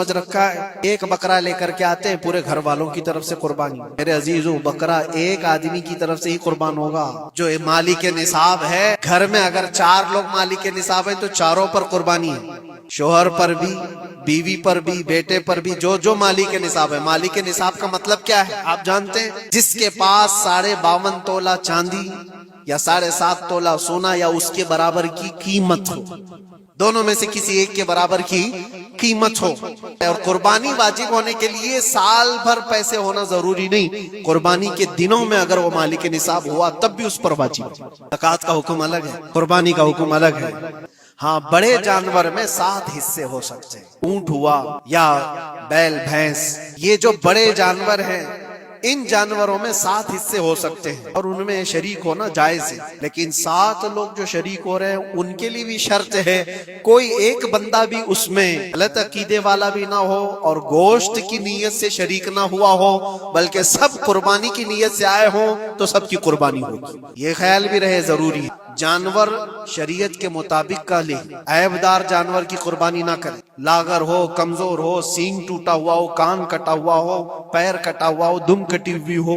سمجھ رکھا ہے ایک بکرا لے کر کے آتے ہیں پورے گھر والوں کی طرف سے قربانی. میرے عزیزو بکرا ایک آدمی کی طرف سے ہی قربان ہوگا جو مالک نصاب ہے. گھر میں اگر 4 لوگ مالک نصاب ہیں تو چاروں پر قربانی ہے. شوہر پر بھی، بیوی پر بھی، بیٹے پر بھی، جو مالک نصاب ہے. مالک نصاب کا مطلب کیا ہے آپ جانتے ہیں؟ جس کے پاس 52.5 تولہ چاندی یا 7.5 تولہ سونا یا اس کے برابر کی قیمت ہو. دونوں میں سے کسی ایک کے برابر کی قیمت ہو. اور قربانی واجب ہونے کے لیے سال بھر پیسے ہونا ضروری نہیں. قربانی کے دنوں میں اگر وہ مالک نصاب ہوا تب بھی اس پر واجب ہے. زکوٰۃ کا حکم الگ ہے، قربانی کا حکم الگ ہے. ہاں بڑے جانور میں 7 حصے ہو سکتے ہیں. اونٹ ہوا یا بیل بھینس، یہ جو بڑے جانور ہیں ان جانوروں میں 7 حصے ہو سکتے ہیں اور ان میں شریک ہونا جائز ہے. لیکن 7 لوگ جو شریک ہو رہے ہیں ان کے لیے بھی شرط ہے کوئی ایک بندہ بھی اس میں غلط عقیدے والا بھی نہ ہو اور گوشت کی نیت سے شریک نہ ہوا ہو، بلکہ سب قربانی کی نیت سے آئے ہوں تو سب کی قربانی ہوگی. یہ خیال بھی رہے ضروری ہے جانور شریعت کے مطابق کا لے، عیبدار جانور کی قربانی نہ کرے. لاغر ہو، کمزور ہو، سینگ ٹوٹا ہوا ہو، کان کٹا ہوا ہو، پیر کٹا ہوا ہو، دم کٹی ہوئی ہو،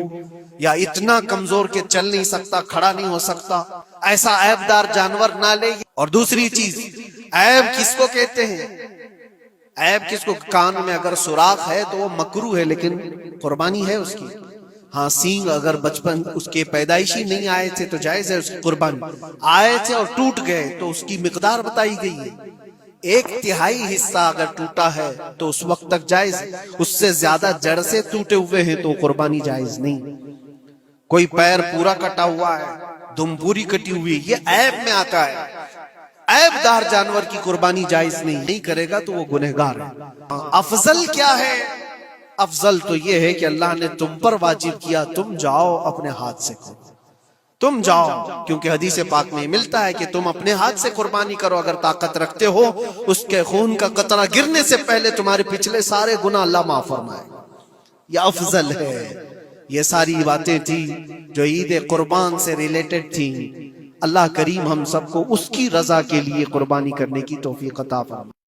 یا اتنا کمزور کہ چل نہیں سکتا، کھڑا نہیں ہو سکتا، ایسا عیبدار جانور نہ لے. اور دوسری چیز، عیب کس کو کہتے ہیں؟ عیب کس کو؟ کان میں اگر سوراخ ہے تو وہ مکروہ ہے لیکن قربانی ہے اس کی. ہاں سینگ اگر بچپن اس کے پیدائشی نہیں آئے تھے تو جائز ہے اس کی قربانی. آئے تھے اور ٹوٹ گئے تو اس کی مقدار بتائی گئی ہے. 1/3 حصہ اگر ٹوٹا ہے تو اس وقت تک جائز ہے. اس سے زیادہ جڑ سے ٹوٹے ہوئے ہیں تو قربانی جائز نہیں. کوئی پیر پورا کٹا ہوا ہے، دم پوری کٹی ہوئی، یہ عیب میں آتا ہے. عیب دار جانور کی قربانی جائز نہیں کرے گا تو وہ گنہگار ہے. افضل کیا ہے؟ افضل تو یہ ہے کہ اللہ نے تم پر واجب کیا، تم جاؤ اپنے ہاتھ سے کرو، تم جاؤ. کیونکہ حدیث پاک میں ملتا ہے کہ تم اپنے ہاتھ سے قربانی کرو اگر طاقت رکھتے ہو. اس کے خون کا قطرہ گرنے سے پہلے تمہارے پچھلے سارے گناہ اللہ معاف فرمائے. یہ افضل ہے. یہ ساری باتیں تھی جو عید قربان سے ریلیٹڈ تھی. اللہ کریم ہم سب کو اس کی رضا کے لیے قربانی کرنے کی توفیق عطا فرمائے.